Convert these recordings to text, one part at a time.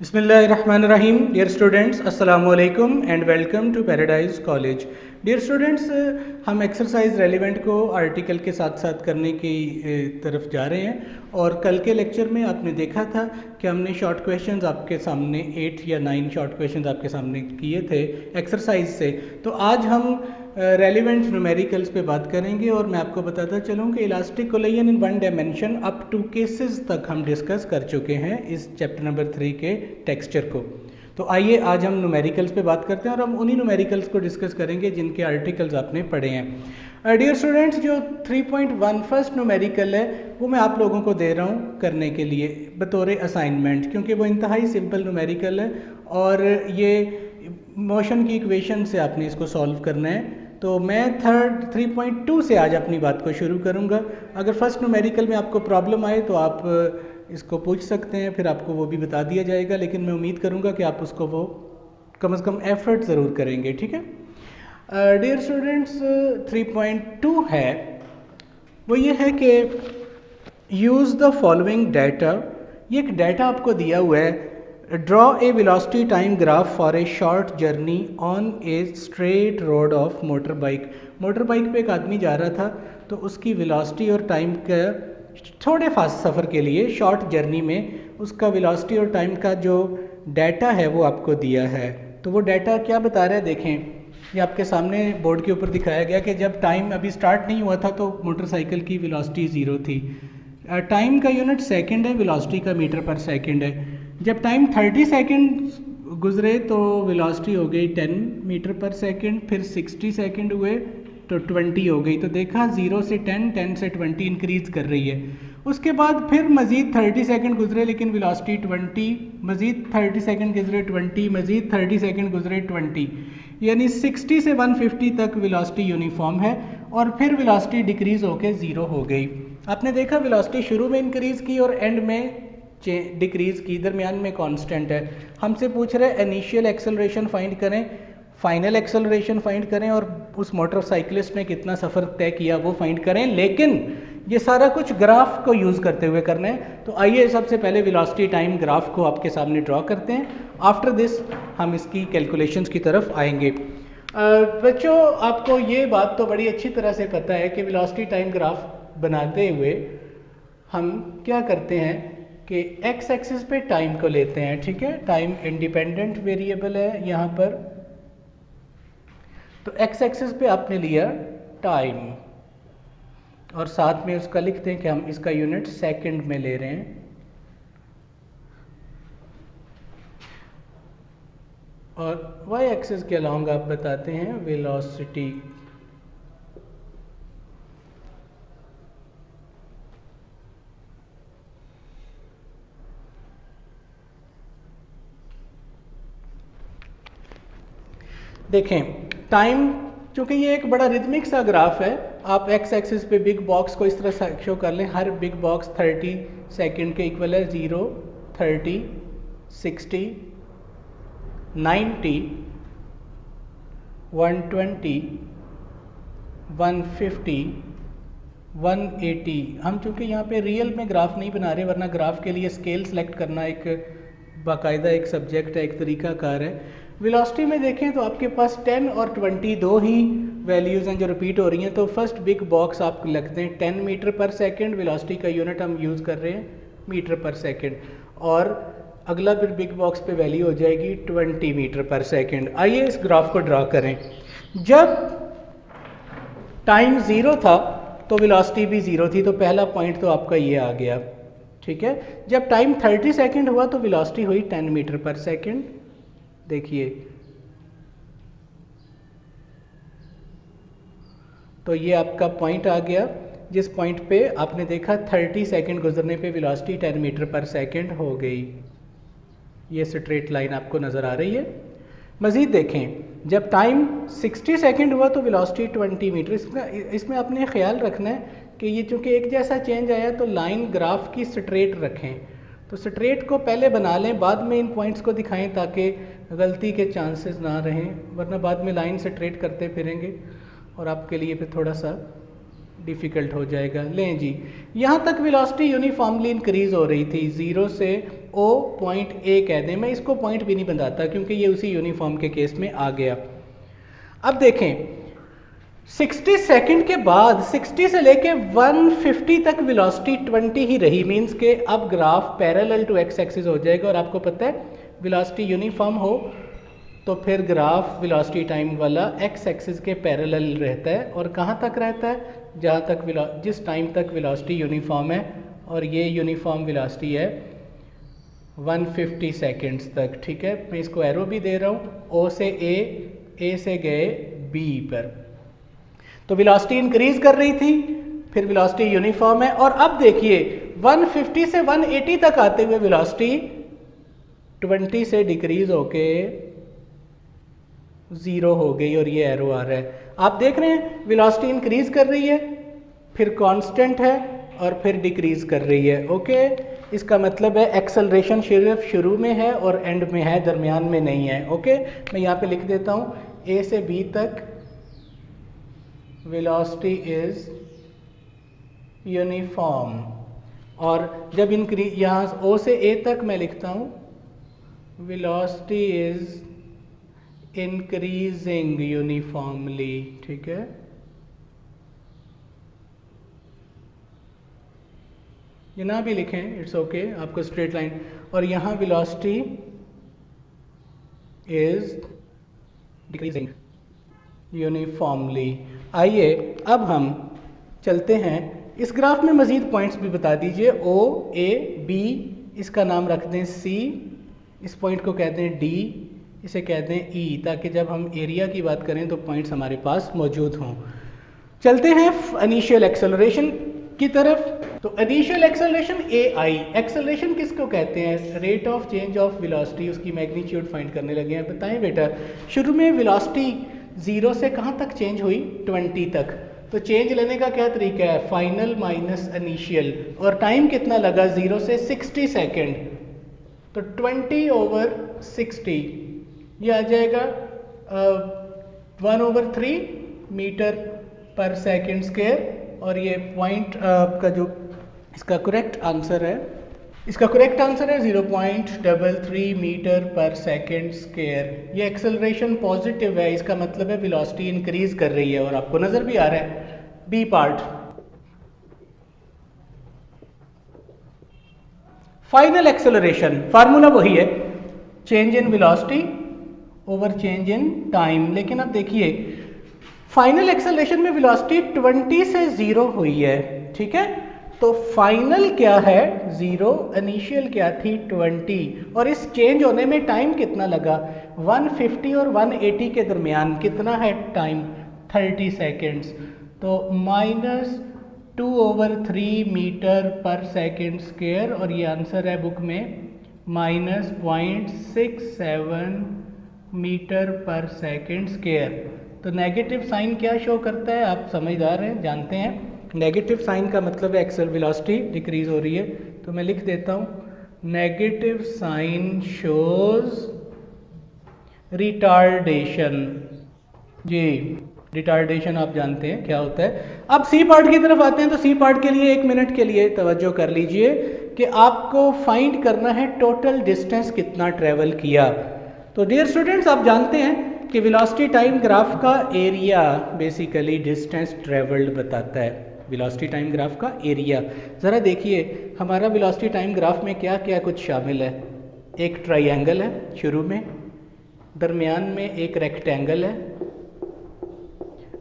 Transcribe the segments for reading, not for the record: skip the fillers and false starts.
बिस्मिल्लाहिर्रहमानिर्रहीम। Dear students, अस्सलामु अलैकुम and welcome to paradise college. Dear students, हम एक्सरसाइज रेलिवेंट को आर्टिकल के साथ साथ करने की तरफ जा रहे हैं। और कल के लेक्चर में आपने देखा था कि हमने शॉर्ट क्वेश्चंस आपके सामने 8 या 9 शॉर्ट क्वेश्चंस आपके सामने किए थे एक्सरसाइज से। तो आज हम रेलिवेंट न्यूमेरिकल्स पे बात करेंगे और मैं आपको बताता चलूँ कि elastic collision in one dimension up to cases तक हम डिस्कस कर चुके हैं इस चैप्टर नंबर 3 के टेक्सचर को। तो आइए आज हम न्यूमेरिकल्स पे बात करते हैं और हम उन्हीं न्यूमेरिकल्स को डिस्कस करेंगे जिनके आर्टिकल्स आपने पढ़े हैं। डियर स्टूडेंट्स, जो 3.1 फर्स्ट न्यूमेरिकल है वो मैं आप लोगों को दे रहा हूँ करने के लिए बतौर असाइनमेंट, क्योंकि वो इंतहाई सिंपल न्यूमेरिकल है और ये मोशन की इक्वेशन से आपने इसको सॉल्व करना है। तो मैं 3.2 से आज अपनी बात को शुरू करूंगा। अगर फर्स्ट न्यूमेरिकल में आपको प्रॉब्लम आए तो आप इसको पूछ सकते हैं, फिर आपको वो भी बता दिया जाएगा, लेकिन मैं उम्मीद करूंगा कि आप उसको वो कम से कम एफर्ट ज़रूर करेंगे। ठीक है डियर स्टूडेंट्स, 3.2 है वो ये है कि यूज़ द फॉलोइंग डाटा। ये एक डाटा आपको दिया हुआ है। Draw a velocity time graph for a short journey on a straight road of motor bike. Motor bike पे एक आदमी जा रहा था, तो उसकी वेलोसिटी और टाइम का थोड़े फास्ट सफ़र के लिए शॉर्ट जर्नी में उसका वेलोसिटी और टाइम का जो डाटा है वो आपको दिया है। तो वो डाटा क्या बता रहा है, देखें, ये आपके सामने बोर्ड के ऊपर दिखाया गया कि जब टाइम अभी स्टार्ट नहीं हुआ था तो मोटरसाइकिल की वेलोसिटी 0 थी। टाइम का यूनिट सेकंड है, वेलोसिटी का मीटर पर सेकंड है। जब टाइम 30 सेकंड गुजरे तो वेलोसिटी हो गई 10 मीटर पर सेकंड, फिर 60 सेकंड हुए तो 20 हो गई। तो देखा 0 से 10, 10 से 20 इंक्रीज कर रही है। उसके बाद फिर मज़ीद 30 सेकंड गुजरे लेकिन वेलोसिटी 20, मज़ीद 30 सेकंड गुजरे 20, मज़ीद 30 सेकंड गुजरे 20, यानी 60 से 150 तक वेलोसिटी यूनिफॉर्म है और फिर वेलोसिटी डिक्रीज होकर 0 हो गई। आपने देखा वेलोसिटी शुरू में इंक्रीज की और एंड में डिक्रीज की, दरमियान में कांस्टेंट है। हमसे पूछ रहे इनिशियल एक्सेलरेशन फाइंड करें, फाइनल एक्सेलरेशन फाइंड करें और उस मोटरसाइकिलिस्ट ने कितना सफ़र तय किया वो फाइंड करें, लेकिन ये सारा कुछ ग्राफ को यूज़ करते हुए करना है। तो आइए सबसे पहले वेलोसिटी टाइम ग्राफ को आपके सामने ड्रॉ करते हैं। आफ्टर दिस हम इसकी कैलकुलेशंस की तरफ आएंगे। बच्चों, आपको ये बात तो बड़ी अच्छी तरह से पता है कि वेलोसिटी टाइम ग्राफ बनाते हुए हम क्या करते हैं कि एक्स एक्सिस पे टाइम को लेते हैं। ठीक है, टाइम इंडिपेंडेंट वेरिएबल है यहाँ पर, तो एक्स एक्सिस पे आपने लिया टाइम और साथ में उसका लिखते हैं कि हम इसका यूनिट सेकंड में ले रहे हैं। और वाई एक्सिस के अलोंग आप बताते हैं वेलोसिटी। देखें, टाइम चूंकि ये एक बड़ा रिदमिक सा ग्राफ है, आप एक्स एक्सिस पे बिग बॉक्स को इस तरह शो कर लें। हर बिग बॉक्स 30 सेकंड के इक्वल है। 0, 30, 60, 90, 120, 150, 180। हम चूंकि यहाँ पे रियल में ग्राफ नहीं बना रहे, वरना ग्राफ के लिए स्केल सेलेक्ट करना एक बाकायदा एक सब्जेक्ट है, एक तरीका कार है। वेलोसिटी में देखें तो आपके पास 10 और 20 दो ही वैल्यूज़ हैं जो रिपीट हो रही हैं। तो फर्स्ट बिग बॉक्स आप लगते हैं 10 मीटर पर सेकंड, वेलोसिटी का यूनिट हम यूज़ कर रहे हैं मीटर पर सेकंड, और अगला फिर बिग बॉक्स पे वैल्यू हो जाएगी 20 मीटर पर सेकंड। आइए इस ग्राफ को ड्रा करें। जब टाइम 0 था तो वेलोसिटी भी 0 थी, तो पहला पॉइंट तो आपका ये आ गया। ठीक है, जब टाइम 30 सेकंड हुआ तो वेलोसिटी हुई 10 मीटर पर सेकंड। देखिए, तो ये आपका पॉइंट आ गया जिस पॉइंट पे आपने देखा 30 सेकंड गुजरने पे वेलोसिटी 10 मीटर पर सेकंड हो गई। ये स्ट्रेट लाइन आपको नज़र आ रही है। मज़ीद देखें, जब टाइम 60 सेकंड हुआ तो वेलोसिटी 20 मीटर। इसमें आपने ख्याल रखना है कि ये चूँकि एक जैसा चेंज आया तो लाइन ग्राफ की स्ट्रेट रखें। तो स्ट्रेट को पहले बना लें, बाद में इन पॉइंट्स को दिखाएं ताकि गलती के चांसेस ना रहें, वरना बाद में लाइन स्ट्रेट करते फिरेंगे और आपके लिए फिर थोड़ा सा डिफ़िकल्ट हो जाएगा। लें जी, यहाँ तक वेलोसिटी यूनिफॉर्मली इंक्रीज हो रही थी 0 से ओ पॉइंट ए कह दें, मैं इसको पॉइंट भी नहीं बताता क्योंकि ये उसी यूनिफॉर्म के केस में आ गया। अब देखें 60 सेकंड के बाद 60 से लेके 150 तक वेलोसिटी 20 ही रही, मींस के अब graph parallel to X axis हो जाएगा। और आपको पता है वेलोसिटी यूनिफॉर्म हो तो फिर ग्राफ वेलोसिटी टाइम वाला एक्स एक्सिस के पैरेलल रहता है। और कहाँ तक रहता है? जहाँ तक जिस टाइम तक वेलोसिटी यूनिफॉर्म है, और ये यूनिफॉर्म वेलोसिटी है 150 सेकंड्स तक। ठीक है, मैं इसको एरो भी दे रहा हूँ, ओ से ए से गए बी पर, तो वेलोसिटी इंक्रीज कर रही थी, फिर वेलोसिटी यूनिफॉर्म है। और अब देखिए 150 से 180 तक आते हुए वेलोसिटी 20 से डिक्रीज होके 0 हो गई, और ये एरो आ रहा है। आप देख रहे हैं वेलोसिटी इंक्रीज कर रही है, फिर कांस्टेंट है, और फिर डिक्रीज कर रही है। ओके, इसका मतलब है एक्सेलरेशन सिर्फ शुरू में है और एंड में है, दरमियान में नहीं है। ओके, मैं यहाँ पे लिख देता हूँ ए से बी तक वेलोसिटी इज यूनिफॉर्म, और जब इंक्रीज यहाँ ओ से ए तक मैं लिखता हूँ वेलोसिटी इज इंक्रीजिंग यूनिफॉर्मली। ठीक है, ये ना भी लिखें इट्स ओके, आपको स्ट्रेट लाइन। और यहाँ वेलोसिटी इज डिक्रीजिंग यूनिफॉर्मली। आइए अब हम चलते हैं, इस ग्राफ में मजीद पॉइंट्स भी बता दीजिए। ओ ए बी, इसका नाम रख दें सी, इस पॉइंट को कहते हैं डी, इसे कहते हैं ई, ताकि जब हम एरिया की बात करें तो पॉइंट्स हमारे पास मौजूद हों। चलते हैं इनिशियल एक्सेलरेशन की तरफ। तो इनिशियल एक्सेलरेशन ए आई, एक्सेलरेशन किसको कहते हैं? Rate of change of velocity, उसकी मैग्नीट्यूड फाइंड करने लगे हैं। बताएं बेटा, शुरू में वेलोसिटी 0 से कहाँ तक चेंज हुई? 20 तक। तो चेंज लेने का क्या तरीका है? फाइनल माइनस इनिशियल, और टाइम कितना लगा 0 से 60 सेकेंड, तो 20/60 ये आ जाएगा 1/3 मीटर पर सेकेंड स्क्वायर। और ये पॉइंट का जो इसका करेक्ट आंसर है, इसका करेक्ट आंसर है 0.33 मीटर पर सेकेंड स्क्वायर। ये एक्सेलरेशन पॉजिटिव है, इसका मतलब है वेलोसिटी इंक्रीज कर रही है, और आपको नजर भी आ रहा है। B part, final acceleration, formula वही है, change in velocity over change in time. लेकिन अब देखिए फाइनल एक्सेलरेशन में वेलोसिटी 20 से 0 हुई है। ठीक है, तो फाइनल क्या है 0, इनिशियल क्या थी 20, और इस चेंज होने में टाइम कितना लगा? 150 और 180 के दरमियान कितना है टाइम? 30 सेकेंड्स। तो -2/3 मीटर पर सेकेंड स्क्वायर, और ये आंसर है बुक में -0.67 मीटर पर सेकेंड स्क्वायर। तो नेगेटिव साइन क्या शो करता है? आप समझदार हैं, जानते हैं नेगेटिव साइन का मतलब है एक्सेल वेलोसिटी डिक्रीज हो रही है। तो मैं लिख देता हूं नेगेटिव साइन शोज रिटार्डेशन। जी, रिटार्डेशन आप जानते हैं क्या होता है। अब सी पार्ट की तरफ आते हैं। तो सी पार्ट के लिए 1 मिनट के लिए तवज्जो कर लीजिए कि आपको फाइंड करना है टोटल डिस्टेंस कितना ट्रेवल किया। तो डियर स्टूडेंट्स, आप जानते हैं कि वेलोसिटी टाइम ग्राफ का एरिया बेसिकली डिस्टेंस ट्रेवल्ड बताता है। वेलोसिटी टाइम ग्राफ का एरिया, ज़रा देखिए हमारा वेलोसिटी टाइम ग्राफ में क्या क्या कुछ शामिल है। एक ट्राइंगल है शुरू में, दरमियान में एक रेक्टेंगल है,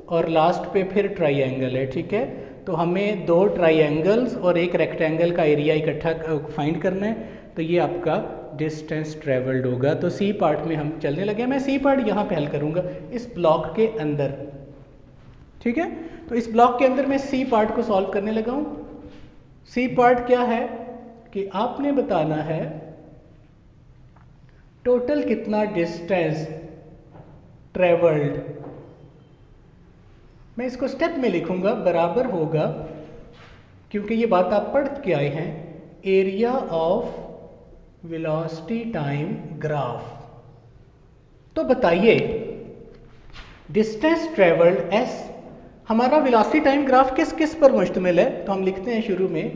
और लास्ट पे फिर ट्राइंगल है। ठीक है, तो हमें 2 ट्राइंगल्स और एक रेक्टेंगल का एरिया इकट्ठा फाइंड करना है। तो ये आपका डिस्टेंस ट्रेवल्ड होगा। तो सी पार्ट में हम चलने लगे। मैं सी पार्ट यहाँ पे हल करूँगा इस ब्लॉक के अंदर। ठीक है, तो इस ब्लॉक के अंदर मैं सी पार्ट को सॉल्व करने लगा हूँ। सी पार्ट क्या है कि आपने बताना है टोटल कितना डिस्टेंस ट्रेवल्ड। मैं इसको स्टेप में लिखूंगा, बराबर होगा, क्योंकि ये बात आप पढ़ के आए हैं, area of velocity time graph. तो बताइए डिस्टेंस ट्रेवल्ड एस, हमारा वेलोसिटी टाइम ग्राफ किस किस पर मुश्तमिल है? तो हम लिखते हैं शुरू में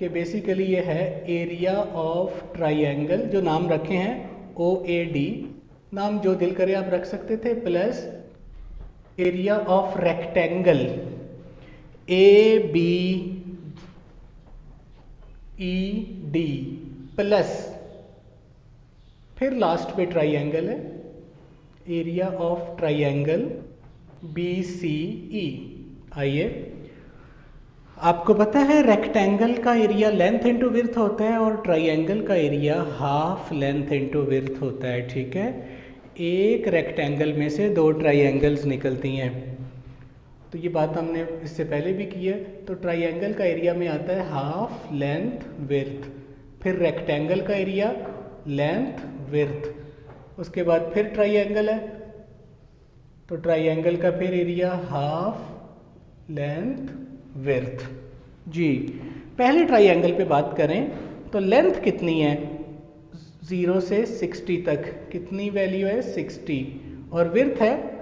कि बेसिकली ये है एरिया ऑफ ट्राइंगल, जो नाम रखे हैं OAD, नाम जो दिल करे आप रख सकते थे, plus area of rectangle ABED plus फिर लास्ट पे ट्राइंगल है, एरिया ऑफ ट्राइंगल BCE। आइए, आपको पता है रेक्टेंगल का एरिया लेंथ इनटू विड्थ होता है और ट्राइंगल का area half length into width होता है, ठीक है। एक रेक्टेंगल में से दो ट्राइंगल्स निकलती हैं, तो ये बात हमने इससे पहले भी की है। तो ट्राइंगल का एरिया में आता है हाफ लेंथ विड्थ, फिर रेक्टेंगल का एरिया लेंथ विड्थ, उसके बाद फिर ट्राइंगल है तो ट्राइंगल का फिर एरिया हाफ लेंथ विड्थ। जी, पहले ट्राइंगल पे बात करें तो लेंथ कितनी है, 0 से 60 तक, कितनी वैल्यू है 60, और विड्थ है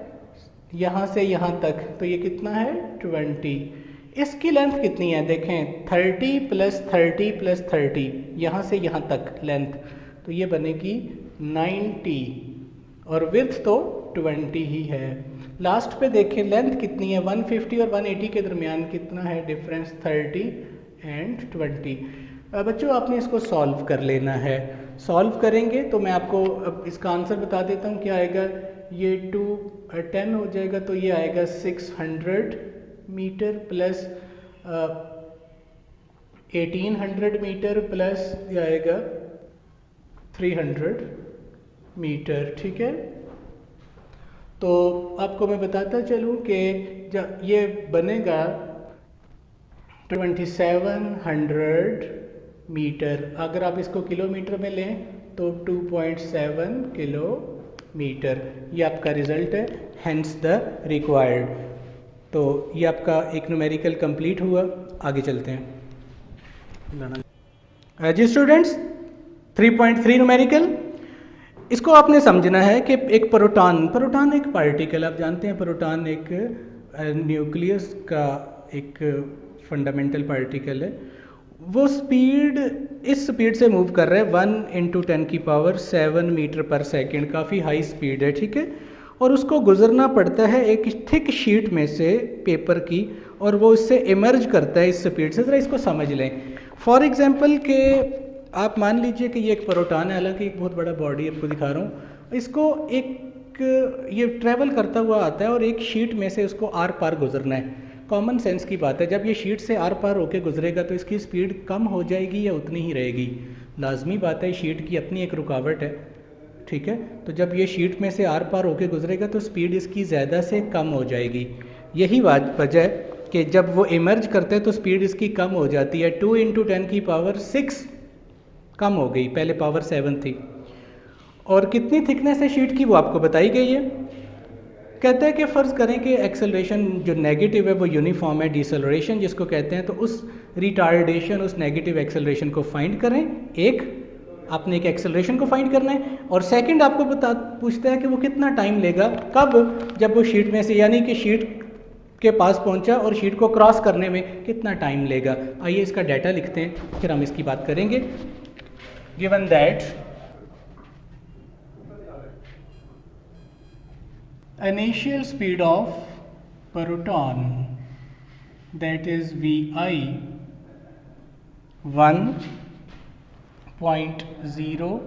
यहाँ से यहाँ तक, तो ये कितना है 20। इसकी लेंथ कितनी है देखें, 30 + 30 + 30, यहाँ से यहाँ तक लेंथ, तो ये बनेगी 90, और विड्थ तो 20 ही है। लास्ट पे देखें लेंथ कितनी है, 150 और 180 के दरमियान कितना है डिफरेंस, 30 एंड 20। बच्चों आपने इसको सॉल्व कर लेना है। सॉल्व करेंगे तो मैं आपको अब इसका आंसर बता देता हूँ क्या आएगा। ये 210 हो जाएगा तो ये आएगा 600 मीटर प्लस 1800 मीटर प्लस ये आएगा 300 मीटर, ठीक है। तो आपको मैं बताता चलूँ कि जब ये बनेगा 2700 मीटर, अगर आप इसको किलोमीटर में लें तो 2.7 किलोमीटर, ये आपका रिजल्ट है, हेंस द रिक्वायर्ड। तो ये आपका एक न्यूमेरिकल कंप्लीट हुआ। आगे चलते हैं जी स्टूडेंट्स, 3.3 न्यूमेरिकल। इसको आपने समझना है कि एक प्रोटॉन एक पार्टिकल, आप जानते हैं प्रोटॉन एक न्यूक्लियस का एक फंडामेंटल पार्टिकल है। वो स्पीड, इस स्पीड से मूव कर रहा है 1 × 10⁷ मीटर पर सेकेंड, काफ़ी हाई स्पीड है, ठीक है। और उसको गुजरना पड़ता है एक थिक शीट में से पेपर की, और वो इससे इमर्ज करता है इस स्पीड से। ज़रा इसको समझ लें। फॉर एग्जांपल के आप मान लीजिए कि ये एक प्रोटॉन है, हालांकि एक बहुत बड़ा बॉडी आपको दिखा रहा हूँ, इसको एक ये ट्रैवल करता हुआ आता है और एक शीट में से उसको आर पार गुजरना है। कॉमन सेंस की बात है, जब ये शीट से आर पार होके गुजरेगा तो इसकी स्पीड कम हो जाएगी या उतनी ही रहेगी, लाजमी बात है, शीट की अपनी एक रुकावट है, ठीक है। तो जब ये शीट में से आर पार होके गुजरेगा तो स्पीड इसकी ज़्यादा से कम हो जाएगी। यही वजह है कि जब वो इमर्ज करते हैं तो स्पीड इसकी कम हो जाती है। 2 × 10⁶ कम हो गई, पहले पावर 7 थी। और कितनी थिकनेस है शीट की वो आपको बताई गई है। कहते हैं कि फ़र्ज़ करें कि एक्सेलरेशन जो नेगेटिव है वो यूनिफॉर्म है, डिसेलरेशन जिसको कहते हैं, तो उस रिटार्डेशन, उस नेगेटिव एक्सेलरेशन को फाइंड करें। एक आपने एक एक्सेलरेशन को फाइंड करना है, और सेकंड आपको पूछता है कि वो कितना टाइम लेगा, कब, जब वो शीट में से, यानी कि शीट के पास पहुंचा और शीट को क्रॉस करने में कितना टाइम लेगा। आइए इसका डाटा लिखते हैं, फिर हम इसकी बात करेंगे। Given that initial speed of proton, that is Vi, 1.0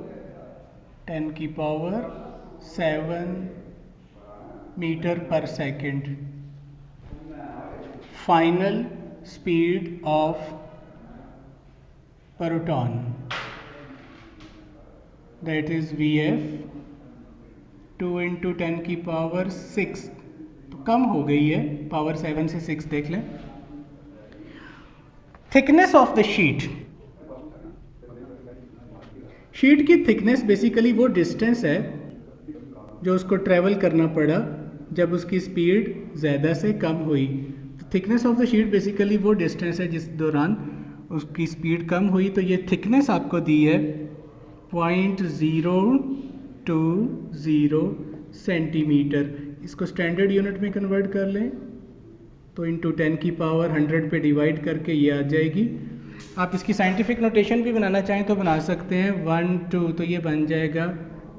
10⁷ meter per second. Final speed of proton, that is Vf, 2 × 10⁶, तो कम हो गई है, पावर 7 से 6 देख लें। Thickness of the sheet, sheet की थिकनेस बेसिकली वो डिस्टेंस है जो उसको ट्रेवल करना पड़ा जब उसकी स्पीड ज़्यादा से कम हुई। तो thickness of the sheet basically वो डिस्टेंस है जिस दौरान उसकी स्पीड कम हुई। तो ये थिकनेस आपको दी है 0.020 सेंटीमीटर। इसको स्टैंडर्ड यूनिट में कन्वर्ट कर लें तो इंटू 10⁻100 पे डिवाइड करके ये आ जाएगी आप इसकी साइंटिफिक नोटेशन भी बनाना चाहें तो बना सकते हैं 1 2, तो ये बन जाएगा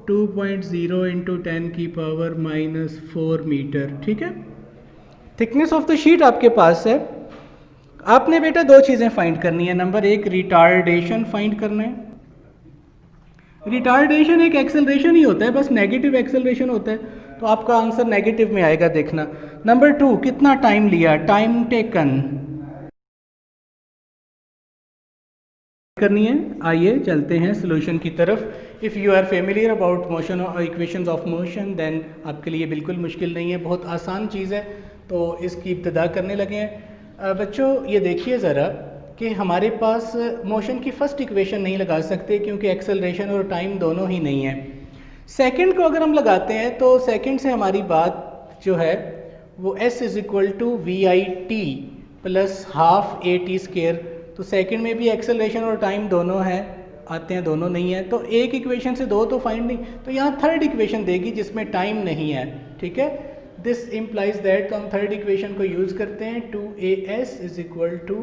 2.0 इंटू 10 की पावर -4 मीटर। ठीक है, थिकनेस ऑफ द शीट आपके पास है। आपने बेटा दो चीज़ें फाइंड करनी है। नंबर एक, रिटार्डेशन फाइंड करना है। रिटार्डेशन एक एक्सेलरेशन ही होता है, बस नेगेटिव एक्सेलरेशन होता है, तो आपका आंसर नेगेटिव में आएगा, देखना। नंबर टू, कितना टाइम लिया, टाइम टेकन करनी है। आइए चलते हैं सॉल्यूशन की तरफ। If you are familiar about motion और इक्वेशंस ऑफ मोशन, देन आपके लिए बिल्कुल मुश्किल नहीं है, बहुत आसान चीज़ है। तो इसकी इब्तिदा करने लगे हैं। बच्चों ये देखिए ज़रा कि हमारे पास मोशन की फर्स्ट इक्वेशन नहीं लगा सकते क्योंकि एक्सेलरेशन और टाइम दोनों ही नहीं है। सेकंड को अगर हम लगाते हैं तो सेकंड से हमारी बात जो है वो s is equal to V I T plus half A T square. तो सेकंड में भी एक्सेलरेशन और टाइम दोनों है, आते हैं, दोनों नहीं है, तो एक इक्वेशन से दो तो फाइंड नहीं, तो यहाँ थर्ड इक्वेशन देगी जिसमें टाइम नहीं है। ठीक है, दिस इम्प्लाइज दैट, तो हम थर्ड इक्वेशन को यूज़ करते हैं। 2as is equal to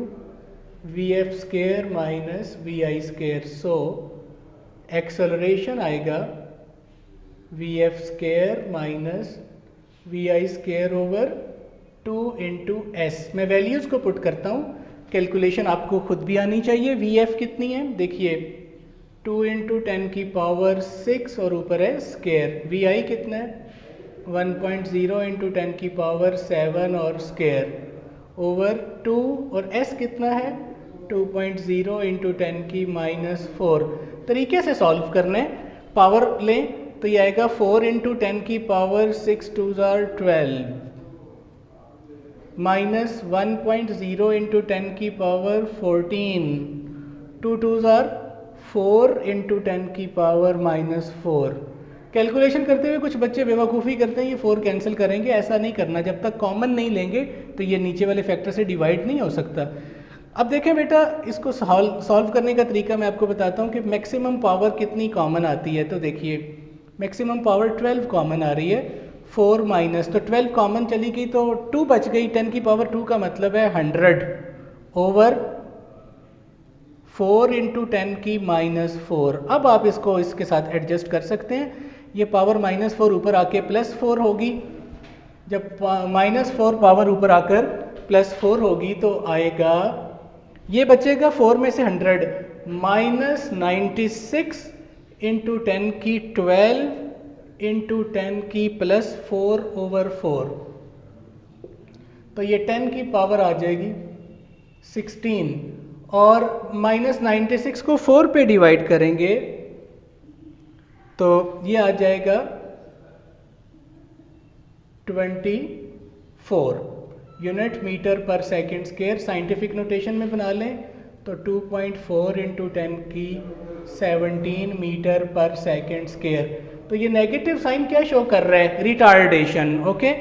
V F square minus V I square. So acceleration आएगा V F square minus V I square over 2 into S. मैं वैल्यूज़ को पुट करता हूँ, कैलकुलेशन आपको खुद भी आनी चाहिए। वी एफ कितनी है, देखिए 2 इंटू 10 की पावर 6 और ऊपर है स्केयर। वी आई कितना है 1.0 इंटू 10 की पावर 7 और स्केयर ओवर 2, और s कितना है 2.0 इंटू 10 की -4। तरीके से सॉल्व करने, पावर लें तो ये आएगा 4 इंटू 10 की पावर 6 2 12 माइनस 1.0 इंटू 10 की पावर 14, 2 2 4 इंटू 10 की पावर -4। कैलकुलेशन करते हुए कुछ बच्चे बेवकूफ़ी करते हैं, ये 4 कैंसिल करेंगे, ऐसा नहीं करना। जब तक कॉमन नहीं लेंगे तो ये नीचे वाले फैक्टर से डिवाइड नहीं हो सकता। अब देखें बेटा, इसको सॉल्व करने का तरीका मैं आपको बताता हूँ कि मैक्सिमम पावर कितनी कॉमन आती है। तो देखिए मैक्सिमम पावर 12 कॉमन आ रही है, 4 माइनस, तो 12 कॉमन चली गई तो 2 बच गई। 10 की पावर 2 का मतलब है 100 ओवर 4 इंटू 10 की -4। अब आप इसको इसके साथ एडजस्ट कर सकते हैं। ये पावर -4 ऊपर आके +4 होगी। जब -4 पावर ऊपर आकर +4 होगी तो आएगा, ये बचेगा 4 में से 100 -96 इंटू 10 की 12 इंटू 10 की +4 ओवर 4। तो ये 10 की पावर आ जाएगी 16, और -96 को 4 पे डिवाइड करेंगे तो ये आ जाएगा 24 unit metre per second square. Scientific notation में बना लें तो 2.4 इंटू 10 की 17 मीटर पर सेकेंड स्क्वायर। तो ये नेगेटिव साइन क्या शो कर रहा है, रिटार्डेशन। ओके,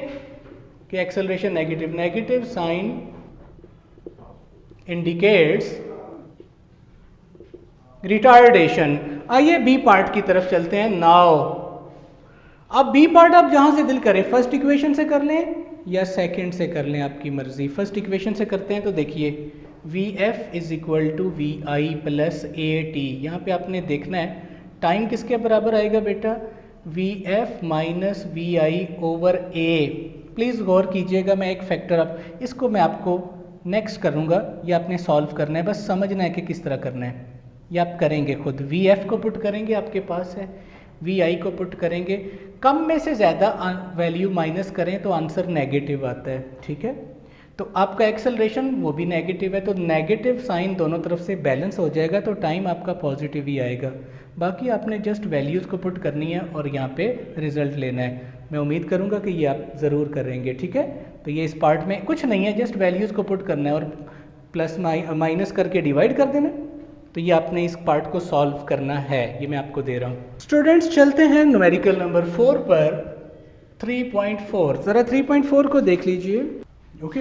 कि acceleration negative, negative sign indicates retardation. आइए बी पार्ट की तरफ चलते हैं नाउ। अब बी पार्ट आप जहां से दिल करें, फर्स्ट इक्वेशन से कर लें या सेकंड से कर लें, आपकी मर्जी। फर्स्ट इक्वेशन से करते हैं तो देखिए V F is equal to V I plus A T. यहाँ पे आपने देखना है टाइम किसके बराबर आएगा बेटा, V F minus V I over A. Please गौर कीजिएगा, मैं एक फैक्टर अब इसको मैं आपको नेक्स्ट करूँगा, ये आपने सॉल्व करना है, बस समझना है कि किस तरह करना है। ये आप करेंगे खुद, वी एफ को पुट करेंगे, आपके पास है, वी आई को पुट करेंगे, कम में से ज़्यादा वैल्यू माइनस करें तो आंसर नेगेटिव आता है। ठीक है, तो आपका एक्सेलरेशन वो भी नेगेटिव है, तो नेगेटिव साइन दोनों तरफ से बैलेंस हो जाएगा, तो टाइम आपका पॉजिटिव ही आएगा। बाकी आपने जस्ट वैल्यूज़ को पुट करनी है और यहाँ पे रिजल्ट लेना है। मैं उम्मीद करूँगा कि ये आप ज़रूर करेंगे। ठीक है, तो ये इस पार्ट में कुछ नहीं है, जस्ट वैल्यूज़ को पुट करना है और प्लस माइनस करके डिवाइड कर देना। तो ये आपने इस पार्ट को सॉल्व करना है, ये मैं आपको दे रहा हूँ। स्टूडेंट्स चलते हैं न्यूमेरिकल नंबर 4 पर, 3.4। ज़रा 3.4 को देख लीजिए। ओके,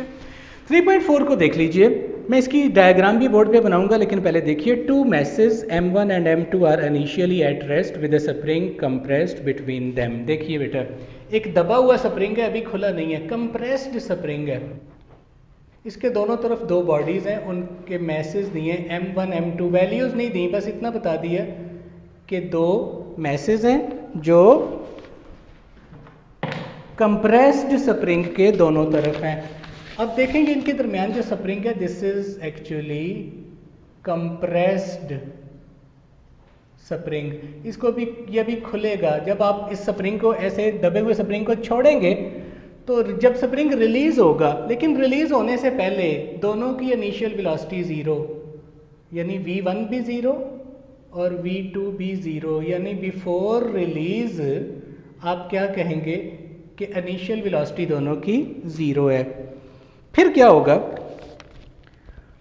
3.4 को देख लीजिए। मैं इसकी डायग्राम भी बोर्ड पे बनाऊंगा, लेकिन पहले देखिए, 2 masses M1 and M2 are initially at rest with a spring compressed between them. देखिए बेटा, एक दबा हुआ स्प्रिंग है, अभी खुला नहीं है, कंप्रेस्ड स्प्रिंग है। इसके दोनों तरफ दो बॉडीज़ हैं, उनके मैसेज दिए m1 m2, वैल्यूज़ नहीं दी, बस इतना बता दिया कि दो मैसेज हैं जो कंप्रेस्ड स्प्रिंग के दोनों तरफ हैं। अब देखेंगे इनके दरमियान जो स्प्रिंग है, this is actually compressed spring. इसको भी, यह भी खुलेगा जब आप इस स्प्रिंग को, ऐसे दबे हुए स्प्रिंग को छोड़ेंगे तो जब स्प्रिंग रिलीज होगा, लेकिन रिलीज होने से पहले दोनों की इनिशियल वेलोसिटी ज़ीरो, यानी v1 भी ज़ीरो और v2 भी ज़ीरो, यानी बिफोर रिलीज आप क्या कहेंगे कि इनिशियल वेलोसिटी दोनों की ज़ीरो है। फिर क्या होगा,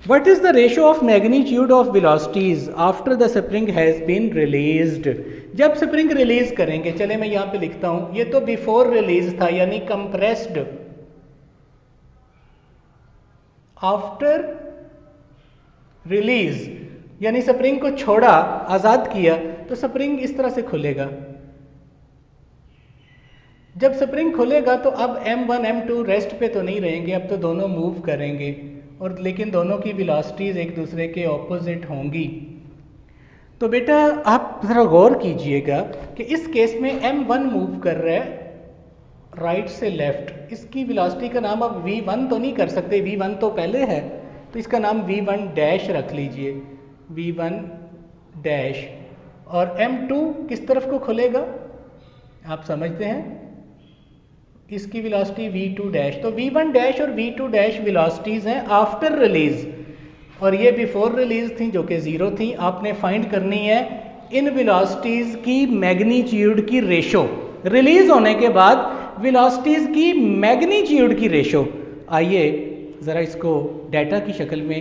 what is the ratio of magnitude of velocities after the spring has been released. जब स्प्रिंग रिलीज करेंगे, चले मैं यहां पे लिखता हूं, ये तो बिफोर रिलीज था यानी कंप्रेस्ड, आफ्टर रिलीज यानी स्प्रिंग को छोड़ा, आजाद किया, तो स्प्रिंग इस तरह से खुलेगा। जब स्प्रिंग खुलेगा तो अब m1 m2 रेस्ट पे तो नहीं रहेंगे, अब तो दोनों मूव करेंगे, और लेकिन दोनों की वेलोसिटीज एक दूसरे के ऑपोजिट होंगी। तो बेटा आप जरा गौर कीजिएगा कि इस केस में m1 मूव कर रहा है राइट से लेफ्ट, इसकी वेलोसिटी का नाम आप v1 तो नहीं कर सकते, v1 तो पहले है, तो इसका नाम v1 डैश रख लीजिए, v1 डैश। और m2 किस तरफ को खुलेगा आप समझते हैं, इसकी वेलोसिटी v2 डैश। तो v1 डैश और v2 डैश वेलोसिटीज हैं आफ्टर रिलीज, और ये बिफोर रिलीज थी जो कि ज़ीरो थी। आपने फाइंड करनी है इन वेलोसिटीज की मैग्नीट्यूड की रेशो, रिलीज होने के बाद वेलोसिटीज की मैग्नीट्यूड की रेशो। आइए ज़रा इसको डाटा की शक्ल में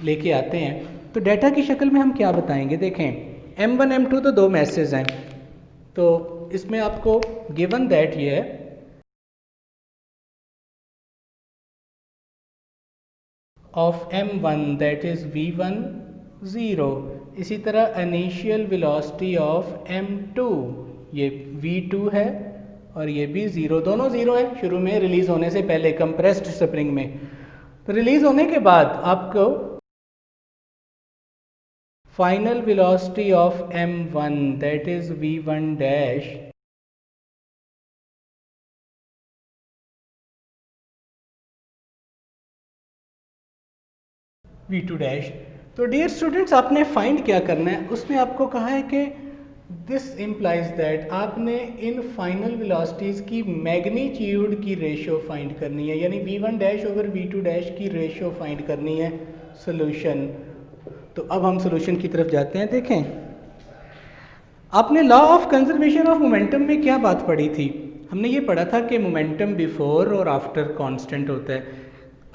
लेके आते हैं। तो डाटा की शक्ल में हम क्या बताएंगे, देखें m1 m2 तो दो मैसेज हैं, तो इसमें आपको गिवन दैट ये है of m1 that is v1 0, इसी तरह इनिशियल वेलोसिटी ऑफ m2 ये v2 है और ये भी ज़ीरो, दोनों ज़ीरो है शुरू में रिलीज होने से पहले कंप्रेस्ड स्प्रिंग में। तो रिलीज होने के बाद आपको final velocity of m1 that is v1 dash v2 dash. तो डियर स्टूडेंट्स आपने फाइंड क्या करना है, उसने आपको कहा है कि दिस इम्प्लाइज दैट आपने इन फाइनल वेलोसिटीज की मैग्नीट्यूड की रेशियो फाइंड करनी है, यानी v1 dash over v2 dash की रेशियो फाइंड करनी है। सोल्यूशन, तो अब हम सोल्यूशन की तरफ जाते हैं। देखें आपने law of conservation of momentum में क्या बात पढ़ी थी, हमने ये पढ़ा था कि मोमेंटम बिफोर और आफ्टर कांस्टेंट होता है।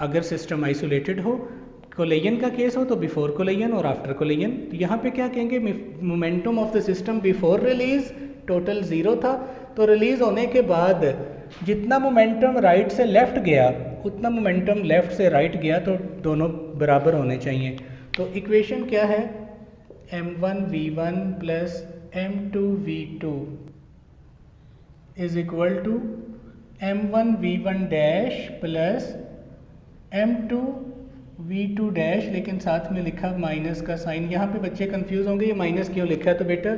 अगर सिस्टम आइसोलेटेड हो, कोलेजन का केस हो तो बिफोर कोलेजन और आफ्टर कोलेजन। तो यहाँ पे क्या कहेंगे, momentum of the system before release total zero था, तो रिलीज होने के बाद जितना मोमेंटम राइट से लेफ्ट गया उतना मोमेंटम लेफ्ट से राइट गया, तो दोनों बराबर होने चाहिए। तो इक्वेशन क्या है, m1 v1 plus m2 v2 is equal to m1 v1 dash plus m2 v2 dash, लेकिन साथ में लिखा माइनस का साइन। यहाँ पे बच्चे कंफ्यूज होंगे ये माइनस क्यों लिखा है, तो बेटा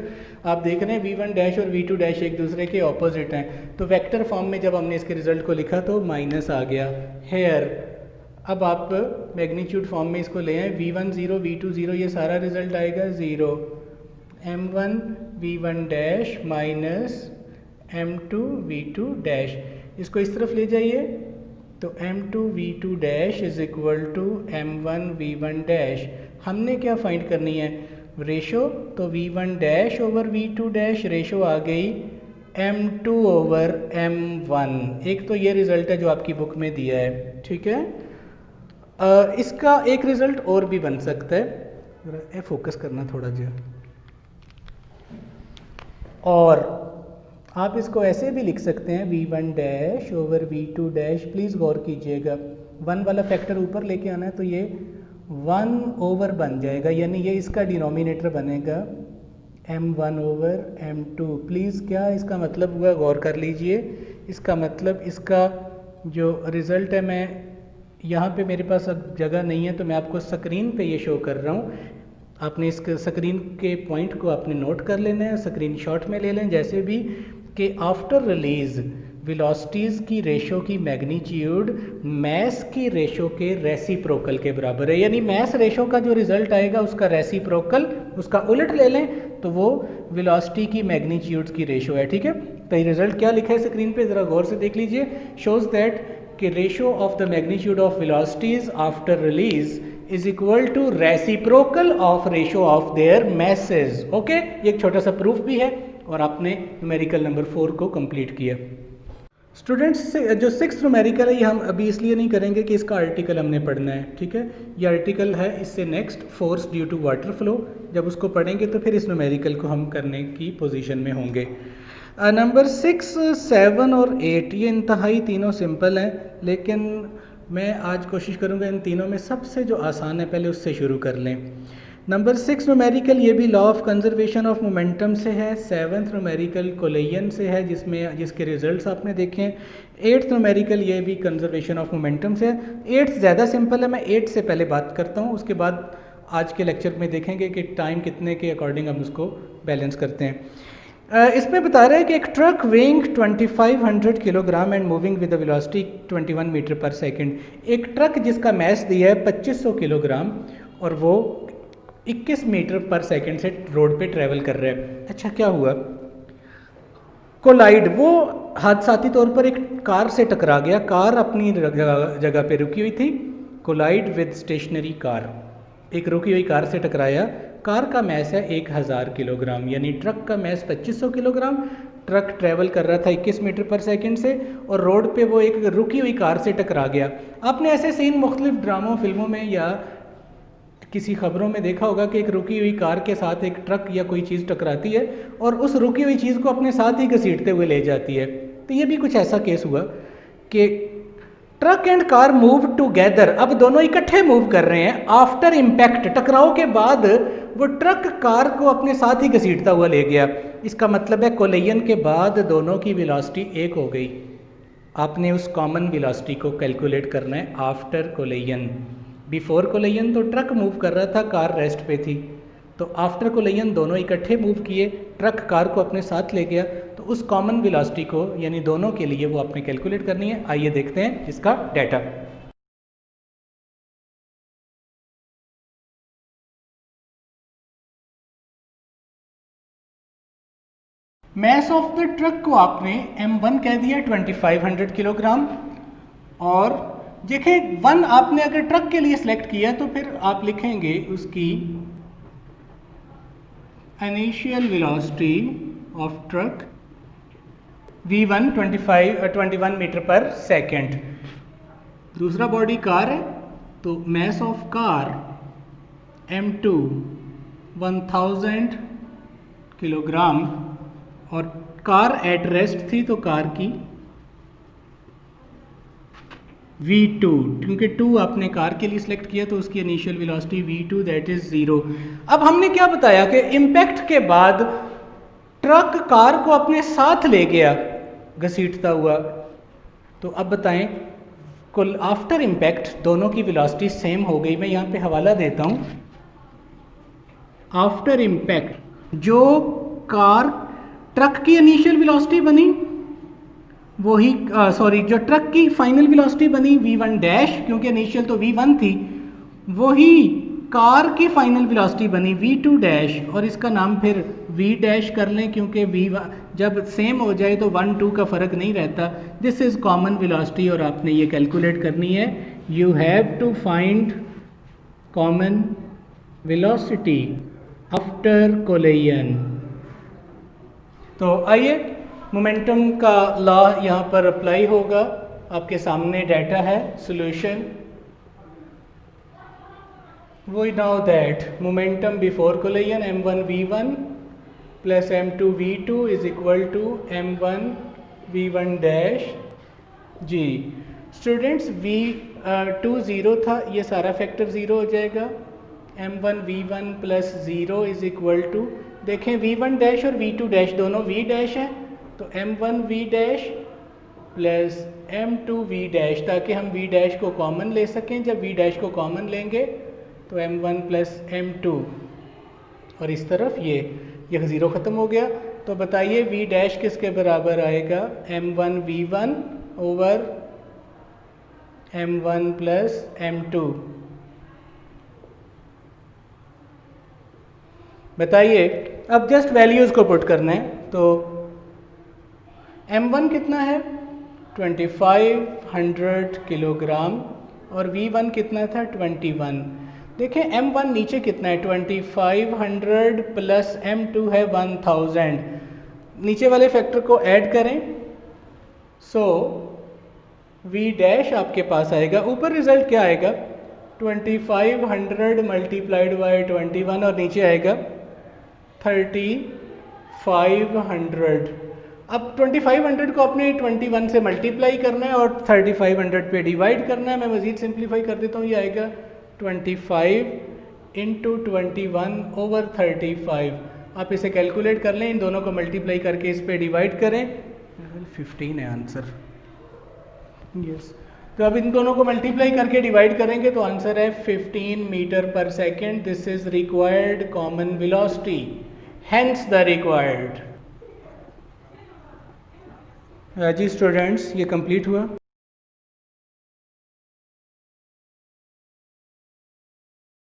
आप देख रहे हैं v1 डैश और v2 डैश एक दूसरे के ऑपोजिट हैं, तो वेक्टर फॉर्म में जब हमने इसके रिजल्ट को लिखा तो माइनस आ गया हेयर। अब आप मैग्नीट्यूड फॉर्म में इसको ले आए, v1 0 v2 0, ये सारा रिजल्ट आएगा 0, m1 v1 dash minus m2 v2 dash. इसको इस तरफ ले जाइए तो m2 v2 dash is equal to m1 v1 dash. हमने क्या फाइंड करनी है, रेशो, तो v1 dash over v2 dash, ratio आ गई m2 ओवर m1। एक तो ये रिजल्ट है जो आपकी बुक में दिया है, ठीक है। इसका एक रिजल्ट और भी बन सकता है, फोकस करना थोड़ा जो, और आप इसको ऐसे भी लिख सकते हैं v1 dash over v2 dash. Please गौर कीजिएगा, 1 वाला फैक्टर ऊपर लेके आना है, तो ये 1 ओवर बन जाएगा, यानी ये इसका डिनोमिनेटर बनेगा m1 ओवर m2। प्लीज़ क्या इसका मतलब हुआ, गौर कर लीजिए। इसका मतलब इसका जो रिज़ल्ट है मैं यहाँ पे मेरे पास अब जगह नहीं है तो मैं आपको स्क्रीन पे ये शो कर रहा हूँ। आपने इस स्क्रीन के पॉइंट को आपने नोट कर लेना है, स्क्रीन शॉट में ले लें जैसे भी, कि आफ्टर रिलीज वेलोसिटीज़ की रेशो की मैग्नीट्यूड मैस की रेशो के रेसिप्रोकल के बराबर है। यानी मैस रेशो का जो रिजल्ट आएगा उसका रेसिप्रोकल, उसका उलट ले लें तो वो वेलोसिटी की मैग्नीट्यूड्स की रेशो है। ठीक है, तो ये रिजल्ट क्या लिखा है स्क्रीन पे, ज़रा गौर से देख लीजिए। शोज दैट कि ratio of the magnitude of velocities after release is equal to reciprocal of ratio of their masses. Okay, ये एक छोटा सा प्रूफ भी है और आपने न्यूमेरिकल नंबर 4 को कंप्लीट किया। स्टूडेंट्स, जो 6th न्यूमेरिकल है ये हम अभी इसलिए नहीं करेंगे कि इसका आर्टिकल हमने पढ़ना है। ठीक है, ये आर्टिकल है इससे next, force due to water flow. जब उसको पढ़ेंगे तो फिर इस न्यूमेरिकल को हम करने की पोजीशन में होंगे। नंबर 6, 7 और 8 ये इंतहाई तीनों सिंपल हैं, लेकिन मैं आज कोशिश करूंगा इन तीनों में सबसे जो आसान है पहले उससे शुरू कर लें। नंबर 6 न्यूमेरिकल ये भी law of conservation of momentum से है। 7th न्यूमेरिकल कोलेयन से है जिसके रिजल्ट्स आपने देखे। 8th न्यूमेरिकल ये भी कंजर्वेशन ऑफ मोमेंटम से है। 8th ज़्यादा सिंपल है, मैं 8 से पहले बात करता हूँ, उसके बाद आज के लेक्चर में देखेंगे कि टाइम कितने के अकॉर्डिंग हम उसको बैलेंस करते हैं। इसमें बता रहा है कि एक truck weighing 2500 kilogram and moving with velocity 21 meter per second, एक ट्रक जिसका मैस दिया है 2500 किलोग्राम और वो 21 मीटर पर सेकंड से रोड पे ट्रेवल कर रहा है। अच्छा, क्या हुआ? कोलाइड, वो हादसाती तौर पर एक कार से टकरा गया। कार अपनी जगह पे रुकी हुई थी। कोलाइड विद स्टेशनरी कार, एक रुकी हुई कार से टकराया। कार का मैस है 1000 किलोग्राम, यानी ट्रक का मैस 2500 किलोग्राम। ट्रक ट्रेवल कर रहा था 21 मीटर पर सेकंड से और रोड पे वो एक रुकी हुई कार से टकरा गया। आपने ऐसे सीन मुख्तलिफ ड्रामों, फिल्मों में या किसी खबरों में देखा होगा कि एक रुकी हुई कार के साथ एक ट्रक या कोई चीज़ टकराती है और उस रुकी हुई चीज़ को अपने साथ ही घसीटते हुए ले जाती है। तो ये भी कुछ ऐसा केस हुआ कि truck and car move together, अब दोनों इकट्ठे मूव कर रहे हैं। आफ्टर इम्पैक्ट, टकराव के बाद वो ट्रक कार को अपने साथ ही घसीटता हुआ ले गया। इसका मतलब है कोलिजन के बाद दोनों की वेलोसिटी एक हो गई। आपने उस कॉमन वेलोसिटी को कैलकुलेट करना है आफ्टर कोलिजन। बिफोर कोलिजन तो ट्रक मूव कर रहा था, कार रेस्ट पे थी। तो आफ्टर कोलिजन दोनों इकट्ठे मूव किए, ट्रक कार को अपने साथ ले गया। तो उस कॉमन वेलोसिटी को यानी दोनों के लिए वो आपने कैलकुलेट करनी है। आइए देखते हैं इसका data. Mass of the truck को आपने m1 कह दिया 2500 किलोग्राम। और देखें 1 आपने अगर ट्रक के लिए सिलेक्ट किया तो फिर आप लिखेंगे उसकी initial velocity of truck v1 21 meter per second. दूसरा बॉडी कार है तो mass of car m2 1000 kilogram और कार एट रेस्ट थी तो कार की v2, क्योंकि 2 आपने कार के लिए सिलेक्ट किया तो उसकी initial velocity v2 that is 0। अब हमने क्या बताया कि इम्पैक्ट के बाद ट्रक कार को अपने साथ ले गया घसीटता हुआ। तो अब बताएं, कुल आफ्टर इम्पैक्ट दोनों की वेलोसिटी सेम हो गई। मैं यहाँ पे हवाला देता हूँ। आफ्टर इम्पैक्ट जो कार ट्रक की इनिशियल वेलोसिटी बनी वही जो ट्रक की फाइनल वेलोसिटी बनी v1 डैश, क्योंकि इनिशियल तो v1 थी, वही कार की फाइनल वेलोसिटी बनी v2 डैश। और इसका नाम फिर v डैश कर लें क्योंकि v1 जब सेम हो जाए तो 1 2 का फर्क नहीं रहता। दिस इज कॉमन वेलोसिटी और आपने ये कैलकुलेट करनी है। You have to find common velocity after collision. तो आइए, मोमेंटम का लॉ यहाँ पर अप्लाई होगा। आपके सामने डाटा है, solution. We know that momentum before collision m1 v1 plus m2 v2 is equal to m1 v1 dash. जी स्टूडेंट्स, v2 0 था, ये सारा फैक्टर 0 हो जाएगा। m1 v1 plus 0 is equal to, देखें v1 डैश और v2 डैश दोनों v dash है तो m1 v dash plus m2 v dash, ताकि हम v डैश को कॉमन ले सकें। जब v डैश को कॉमन लेंगे तो m1 प्लस m2, और इस तरफ ये ज़ीरो ख़त्म हो गया। तो बताइए v डैश किसके बराबर आएगा, m1 v1 over m1 plus m2। बताइए, अब जस्ट वैल्यूज़ को पुट करना है। तो m1 कितना है 2500 किलोग्राम और v1 कितना था 21। देखें m1 नीचे कितना है 2500 प्लस m2 है 1000। नीचे वाले फैक्टर को ऐड करें, सो v डैश आपके पास आएगा। ऊपर रिजल्ट क्या आएगा 2500 मल्टीप्लाइड बाय 21 और नीचे आएगा 3500। अब 2500 को अपने 21 से मल्टीप्लाई करना है और 3500 पे डिवाइड करना है। मैं मज़ीद सिंप्लीफाई कर देता हूँ, ये आएगा 25 इंटू 21 ओवर 35। आप इसे कैलकुलेट कर लें, इन दोनों को मल्टीप्लाई करके इस पे डिवाइड करें। 15 है आंसर, यस। तो अब इन दोनों को मल्टीप्लाई करके डिवाइड करेंगे तो आंसर है 15 meter per second. This is required common velocity, hence the required. जी स्टूडेंट्स, ये कंप्लीट हुआ।